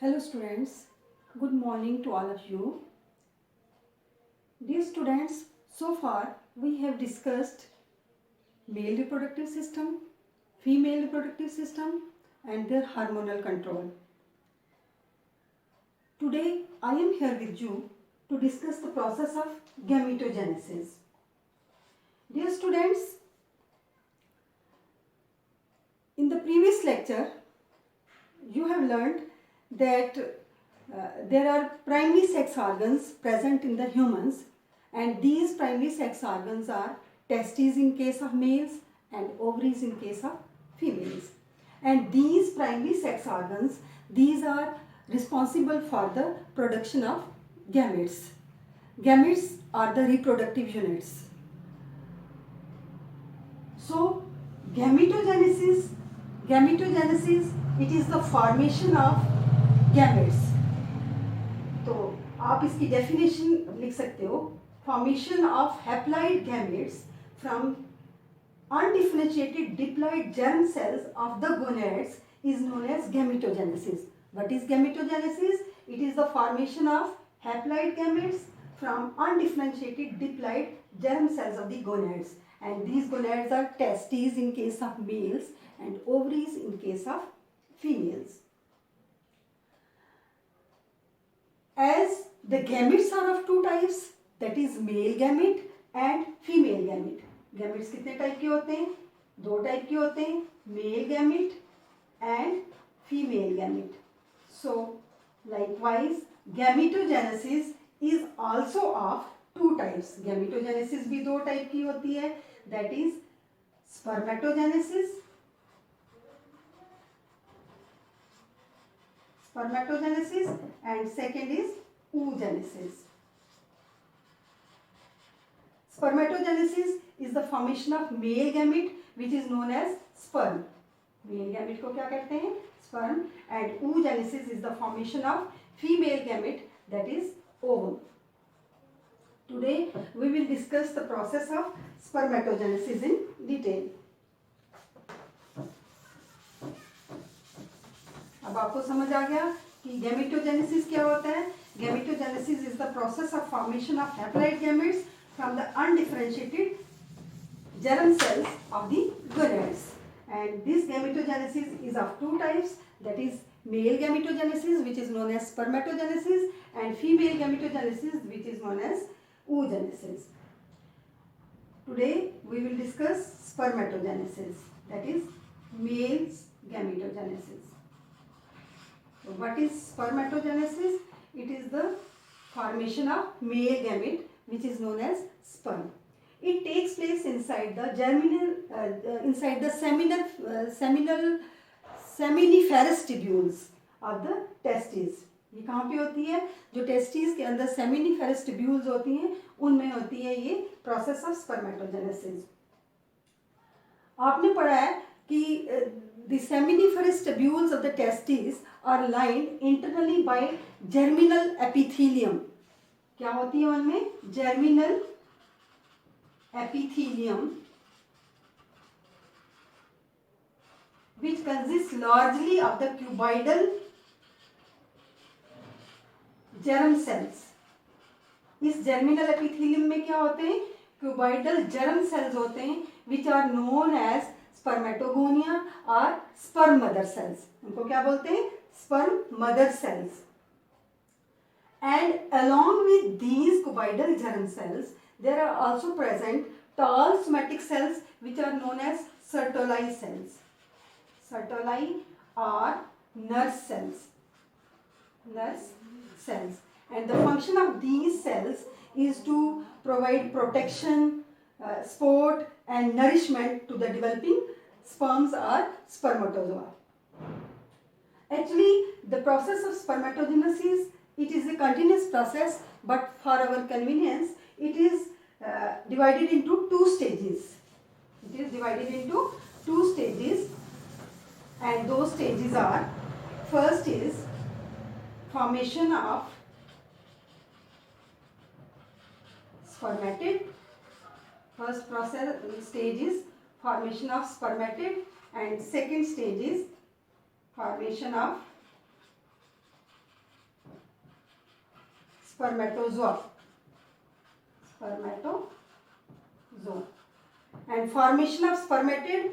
Hello students, good morning to all of you. Dear students, so far we have discussed male reproductive system, female reproductive system and their hormonal control. Today I am here with you to discuss the process of gametogenesis. Dear students, in the previous lecture you have learned that there are primary sex organs present in the humans, and these primary sex organs are testes in case of males and ovaries in case of females. And these primary sex organs, these are responsible for the production of gametes. Gametes are the reproductive units. So gametogenesis, it is the formation of gametes. तो आप इसकी definition लिख सकते हो, formation of haploid gametes from undifferentiated diploid germ cells of the gonads is known as gametogenesis. What is gametogenesis? It is the formation of haploid gametes from undifferentiated diploid germ cells of the gonads, and these gonads are testes in case of males and ovaries in case of females. As the gametes are of two types, that is male gamete and female gamete. Gametes कितने type के होते हैं? दो type के होते हैं, male gamete and female gamete. So likewise gametogenesis is also of two types. Gametogenesis भी दो टाइप की होती है, that is spermatogenesis and second is oogenesis. Spermatogenesis is the formation of male gamete which is known as sperm. Male gamete को क्या कहते हैं? Sperm. And oogenesis is the formation of female gamete, that is ovum. Today we will discuss the process of spermatogenesis in detail. अब आपको समझ आ गया कि gametogenesis क्या होता है? Gametogenesis is the process of formation of haploid gametes from the undifferentiated germ cells of the gonads. And this gametogenesis is of two types, that is male gametogenesis which is known as spermatogenesis and female gametogenesis which is known as oogenesis. Today we will discuss spermatogenesis, that is male's gametogenesis. So what is spermatogenesis? It is the formation of male gamete which is known as sperm. It takes place inside the seminiferous tubules of the testes. ये कहाँ पे होती है? जो testis के अंदर seminiferous tubules होती हैं उनमें होती है ये प्रोसेस ऑफ स्पर्मेटोजेनेसिस. आपने पढ़ा है कि the seminiferous tubules of the testes are lined internally by germinal epithelium. क्या होती है उनमें? Germinal epithelium which consists largely of the cuboidal germ cells. इस germinal epithelium में क्या होते हैं? Cuboidal germ cells होते हैं which are known as spermatogonia or sperm mother cells. उनको क्या बोलते हैं? Sperm mother cells. And along with these cuboidal germ cells, there are also present tall somatic cells which are known as Sertoli cells. Sertoli are nurse cells. And the function of these cells is to provide protection, support and nourishment to the developing sperms or spermatozoa. Actually, the process of spermatogenesis, it is a continuous process, but for our convenience, it is divided into two stages. And those stages are, first is formation of spermatid. First process stage is formation of spermatid and second stage is formation of spermatozoa, and formation of spermatid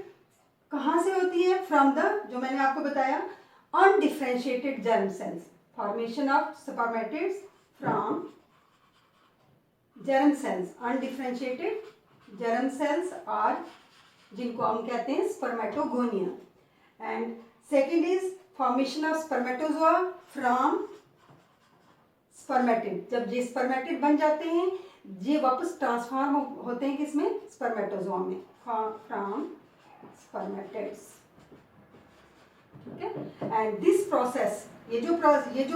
कहाँ से होती है? From the, जो मैंने आपको बताया, undifferentiated germ cells. Formation of spermatids from germ cells, undifferentiated germ cells, और जिनको हम कहते हैं spermatogonia. And second is formation of spermatozoa from spermatid. जब ये स्पर्मेटिड बन जाते हैं, ये वापस ट्रांसफॉर्म होते हैं किसमें? स्पर्मेटोजोआ में, फ्रॉम स्पर्मेटिड्स. ठीक है. एंड दिस प्रोसेस, ये जो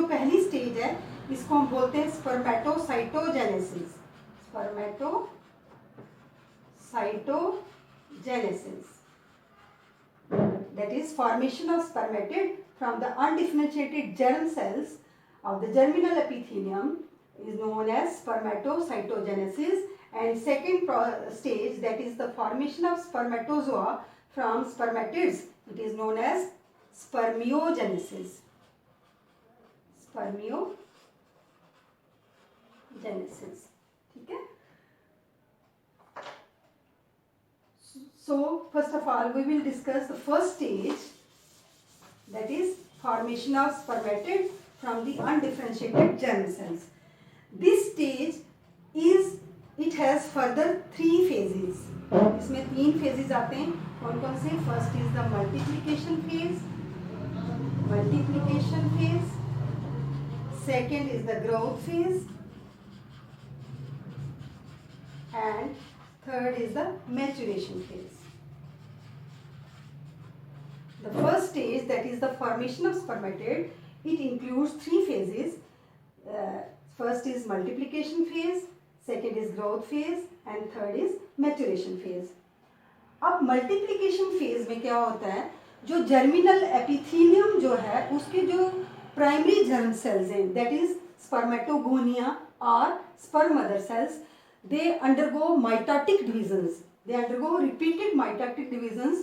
पहली स्टेज है, इसको हम बोलते हैं spermatocytogenesis. Spermatocytogenesis, that is formation of spermatid from the undifferentiated germ cells of the germinal epithelium is known as spermatocytogenesis. And second stage, that is the formation of spermatozoa from spermatids, it is known as spermiogenesis. ठीक है. So first of all, we will discuss the first stage, that is formation of spermatid from the undifferentiated germ cells. This stage it has further 3 phases. इसमें 3 phases आते हैं. कौन कौन से? First is the multiplication phase. Second is the growth phase, and third is the maturation phase. The first stage, that is the formation of spermatid, it includes 3 phases. First is multiplication phase, second is growth phase, and third is maturation phase. अब multiplication phase में क्या होता है? जो germinal epithelium जो है, उसके जो प्राइमरी जर्म सेल्स हैं, दैट इज स्पर्मेटोगोनिया और sperm mother sales, they undergo mitotic divisions. They undergo repeated mitotic divisions,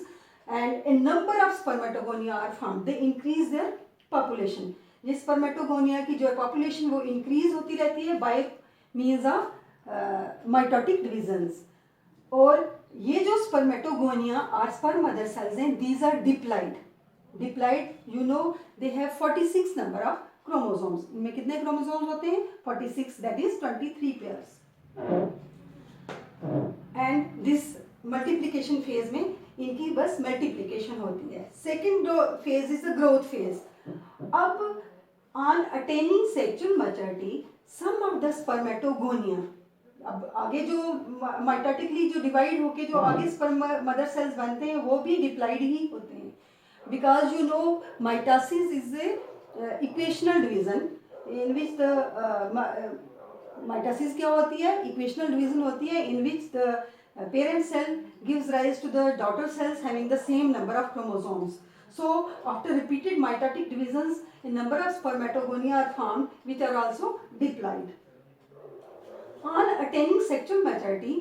and a number of spermatogonia are formed. They increase their population. ये spermatogonia की जो population वो increase होती रहती है by means of mitotic divisions. और ये जो स्पर्मेटोगोनिया और स्पर्म मदर सेल्स हैं, these are diploid. You know, they have 46 number of chromosomes. इनमें कितने क्रोमोसोम्स होते हैं? 46, that is 23 pairs. And this multiplication phase में इनकी बस मल्टीप्लिकेशन होती है. Second phase is the growth phase. अब on attaining sexual maturity, some of the spermatogonia, अब आगे जो माइटोटिकली जो डिवाइड होके जो आगे स्पर्म मदर सेल्स बनते हैं, वो भी डिप्लाइड ही होते हैं. Because you know mitosis is a equational division in which the mitosis क्या होती है? इक्वेशनल डिवीजन होती है, in which the parent cell gives rise to the daughter cells having the same number of chromosomes. So after repeated mitotic divisions, a number of spermatogonia are formed which are also diploid. On attaining sexual maturity,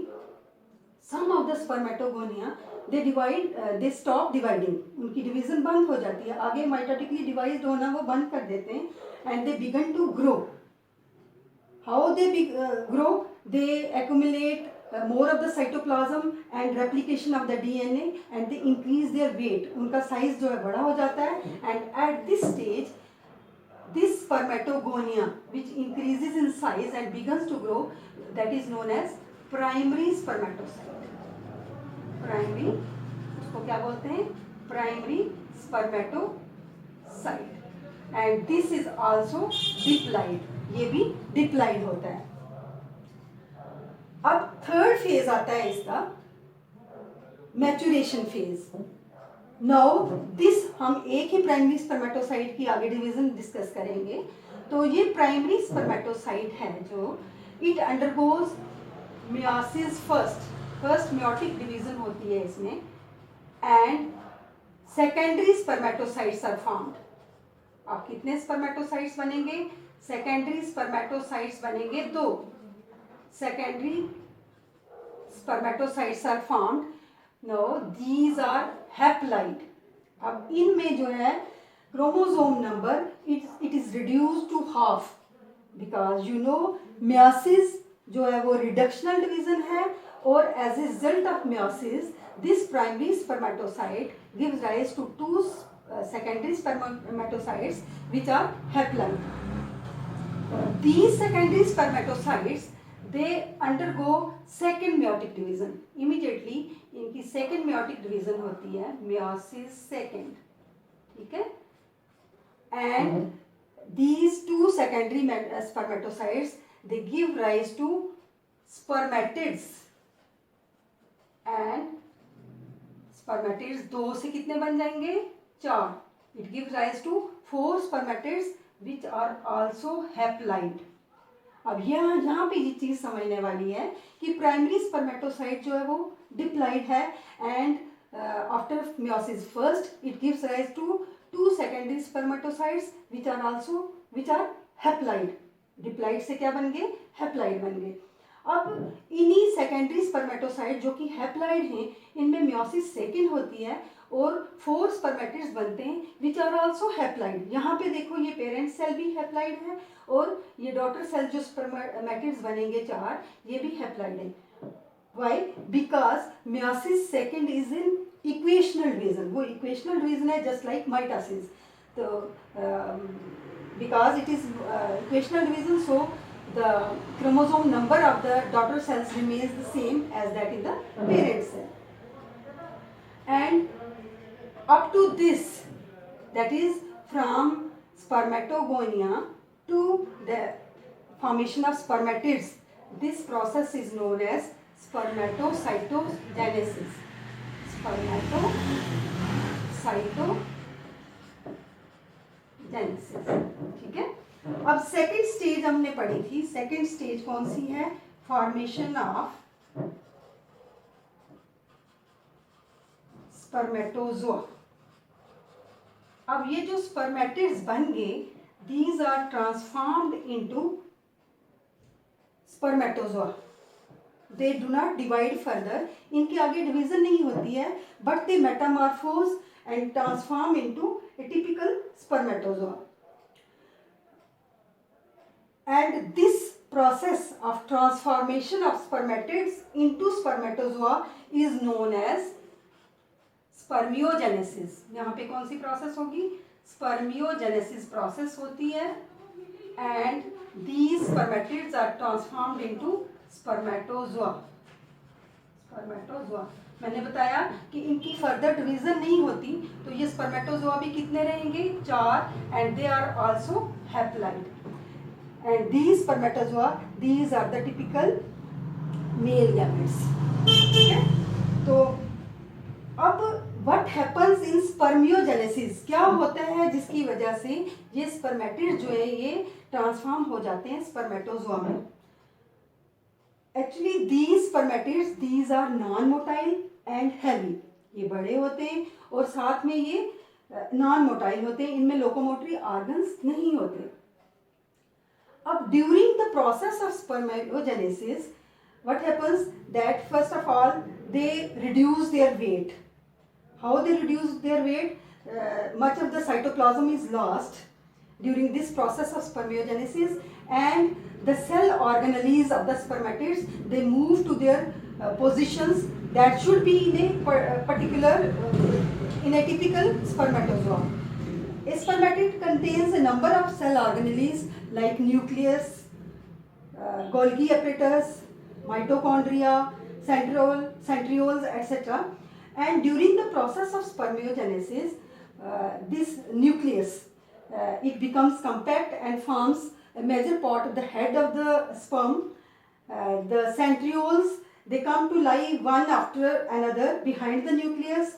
some of the spermatogonia they stop dividing. उनकी division बंद हो जाती है, आगे mitotically divided होना वो बंद कर देते हैं, and they begin to grow. How they grow? They accumulate more of the cytoplasm and replication of the DNA, and they increase their weight. उनका size जो है बड़ा हो जाता है, and at this stage, this spermatogonia which increases in size and begins to grow, that is known as primary spermatocyte. Primary, उसको क्या बोलते हैं? Primary spermatocyte. And this is also diploid. ये भी diploid होता है. अब थर्ड फेज आता है इसका, मैचुरेशन फेज. नाउ दिस हम एक ही प्राइमरी स्पर्मेटोसाइट की आगे डिवीजन डिस्कस करेंगे. तो ये प्राइमरी स्पर्मेटोसाइट है जो it undergoes meiosis first meiotic division होती है इसमें, and secondary spermatocytes are formed. अब कितने स्पर्मेटोसाइट्स बनेंगे? सेकेंडरी स्पर्मेटोसाइट्स बनेंगे 2. Secondary spermatocytes are formed. Now these are haploid. अब इनमें जो है chromosome number it is reduced to half. Because you know meiosis जो है वो रिडक्शनल डिवीजन है, और as a result of meiosis this primary spermatocyte gives rise to two secondary spermatocytes which are haploid. These secondary spermatocytes they undergo second meiotic division. Immediately इनकी second meiotic division होती है meiosis second, ठीक है. And these two secondary spermatocytes they give rise to spermatids. And spermatids दो से कितने बन जाएंगे? 4. It gives rise to 4 spermatids which are also haploid. अब यहाँ पे ये चीज समझने वाली है कि प्राइमरी स्पर्मेटोसाइट जो है वो डिप्लॉइड है, and after meiosis first it gives rise to 2 secondary spermatocytes which are haploid. Diploid से क्या बन गए? हैप्लॉइड बन गए. अब इन्हीं सेकेंडरी स्पर्मेटोसाइट जो कि हैप्लॉइड हैं, इनमें मियोसिस सेकेंड होती है और 4 स्पर्मेटिड्स बनते हैं विच आर आल्सो हैप्लॉइड. यहाँ पे देखो ये पेरेंट सेल भी हैप्लॉइड है और ये डॉटर सेल जो स्पर्मेटिड्स बनेंगे 4, ये भी हैप्लॉइड है. Why? Because meiosis second is in equational division. वो इक्वेशनल डिवीजन है जस्ट लाइक माइटोसिस. तो because it is equational division, so the chromosome number of the daughter cells remains the same as that in the parent cell. And up to this, that is from spermatogonia to the formation of spermatids, this process is known as spermatocytogenesis. Spermatocytogenesis, ठीक है. अब second stage हमने पढ़ी थी. Second stage कौन सी है? Formation of spermatozoa. अब ये जो स्पर्मेटिड्स बन गए, these are transformed into spermatozoa. They do not divide further. इनके आगे डिवीजन नहीं होती है, but they metamorphose and transform into a typical spermatozoa. And this process of transformation of spermatids into spermatozoa is known as spermiogenesis. यहाँ पे कौन सी process होगी? Spermiogenesis process होती है. And these spermatids are transformed into spermatozoa. मैंने बताया कि इनकी फर्दर डिवीजन नहीं होती, तो ये स्पर्मेटोजोआ भी कितने रहेंगे? 4. And they are also haploid. And these spermatozoa, these are the typical male gametes. ठीक है. तो अब what happens in spermiogenesis? क्या होता है जिसकी वजह से ये स्पर्मेटिड जो है ये ट्रांसफॉर्म हो जाते हैं स्पर्मेटोजोआ में? Actually these spermatids, these are non-motile and heavy. ये बड़े होते हैं और साथ में ये non-motile होते हैं. इनमें लोकोमोटरी ऑर्गन्स नहीं होते. अब during the process of spermiogenesis, what happens that first of all they reduce their weight. How they reduce their weight? Much of the cytoplasm is lost during this process of spermiogenesis, and the cell organelles of the spermatids they move to their positions that should be in a particular in a typical spermatozoa. A spermatid contains a number of cell organelles like nucleus, Golgi apparatus, mitochondria, centrioles, etc. And during the process of spermiogenesis, this nucleus it becomes compact and forms a major part of the head of the sperm. The centrioles they come to lie one after another behind the nucleus.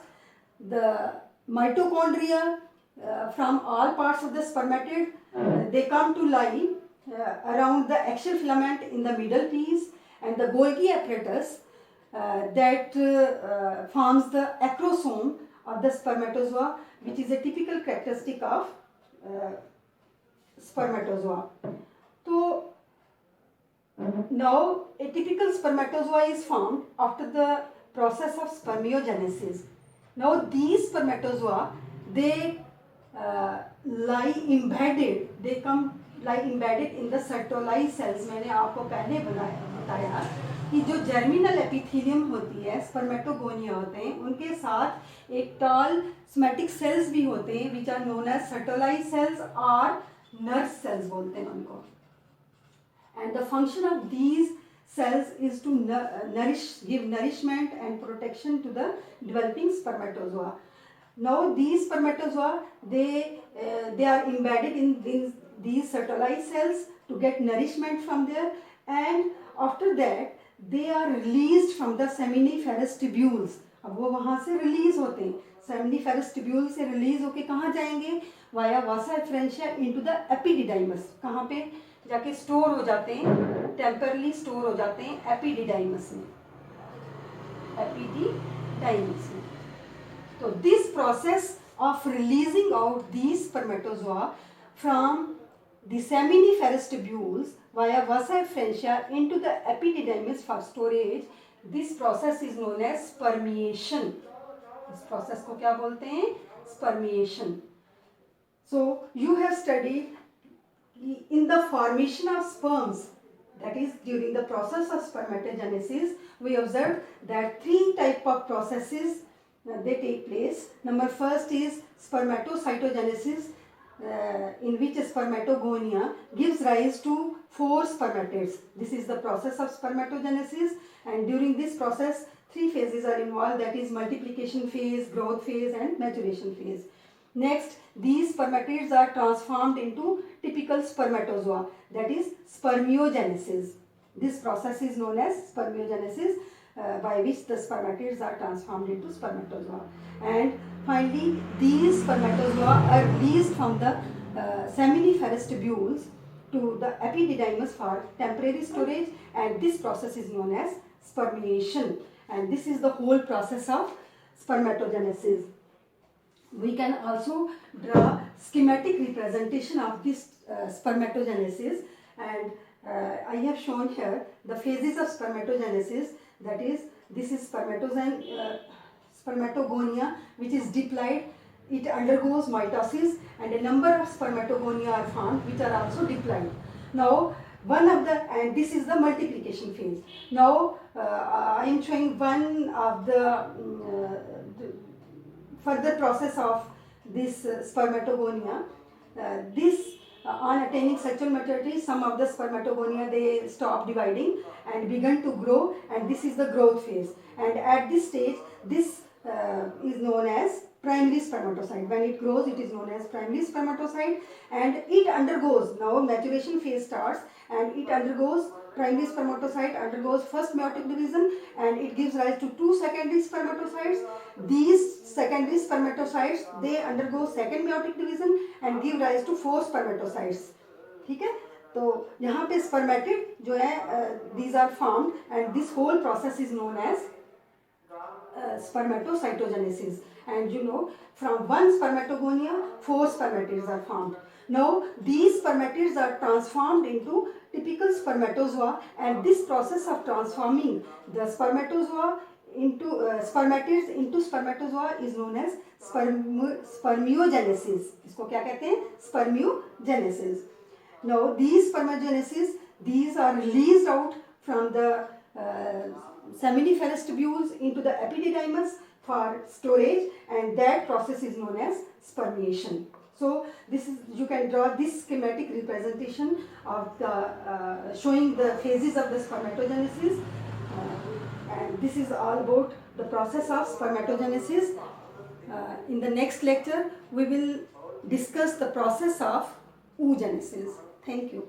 The mitochondria from all parts of the spermatid they come to lie around the axial filament in the middle piece, and the Golgi apparatus that forms the acrosome of the spermatozoa, which is a typical characteristic of spermatozoa. So now a typical spermatozoa is formed after the process of spermiogenesis. Now these spermatozoa they lie embedded, they come like embedded in the Sertoli cells. मैंने आपको पहले बताया कि जो germinal epithelium होती है, spermatogonia होते हैं, उनके साथ एक टॉल सोमैटिक सेल्स भी होते हैं which are known as Sertoli cells और नर्व सेल्स बोलते हैं उनको. And the function of these cells is to give nourishment and protection to the developing spermatozoa. Now these spermatozoa, they are embedded in these Sertoli cells to get nourishment from there, and after that they are released from the seminiferous tubules. अब वो वहाँ से release होते हैं, seminiferous tubule से release होके कहाँ जाएंगे? Via Vasa efferentia into the epididymis. कहाँ पे जाके स्टोर हो जाते हैं? टेम्परली स्टोर हो जाते हैं एपिडिडाइमस में. एपिडिडाइमस में. तो this process of releasing out these spermatozoa from the seminiferous tubules via vasa efferentia into the epididymis for storage, this process is known as spermiation. इस process को क्या बोलते हैं? Spermiation. So you have studied in the formation of sperms, that is during the process of spermatogenesis, we observed that 3 type of processes they take place. Number first is spermatocytogenesis, in which spermatogonia gives rise to 4 spermatids. This is the process of spermatogenesis, and during this process 3 phases are involved, that is multiplication phase, growth phase and maturation phase. Next, these spermatids are transformed into typical spermatozoa, that is spermiogenesis. This process is known as spermiogenesis, by which the spermatids are transformed into spermatozoa. And finally, these spermatozoa are released from the seminiferous tubules to the epididymis for temporary storage, and this process is known as spermiation. And this is the whole process of spermatogenesis. We can also draw schematic representation of this spermatogenesis, and I have shown here the phases of spermatogenesis. That is, this is spermatogonia, which is diploid. It undergoes mitosis, and a number of spermatogonia are formed which are also diploid. Now and this is the multiplication phase. Now I am showing one of the further process of this spermatogonia. On attaining sexual maturity, some of the spermatogonia, they stop dividing and begin to grow, and this is the growth phase. And at this stage, this is known as primary spermatocyte. When it grows, it is known as primary spermatocyte, and it undergoes, now maturation phase starts, and it undergoes, primary spermatocyte undergoes first meiotic division, and it gives rise to 2 secondary spermatocytes. These secondary spermatocytes, they undergo second meiotic division and give rise to 4 spermatocytes. ठीक है? तो यहाँ पे spermatid जो है, these are formed, and this whole process is known as spermatocytogenesis. And you know, from one spermatogonia, 4 spermatids are formed. Now these spermatids are transformed into typical spermatozoa, and this process of transforming the spermatozoa into spermatids into spermatozoa is known as spermiogenesis. इसको क्या कहते हैं? Spermiogenesis. Now these spermiogenesis, these are released out from the seminiferous tubules into the epididymis for storage, and that process is known as spermiation. So this is, you can draw this schematic representation of the showing the phases of the spermatogenesis, and this is all about the process of spermatogenesis. In the next lecture, we will discuss the process of oogenesis. Thank you.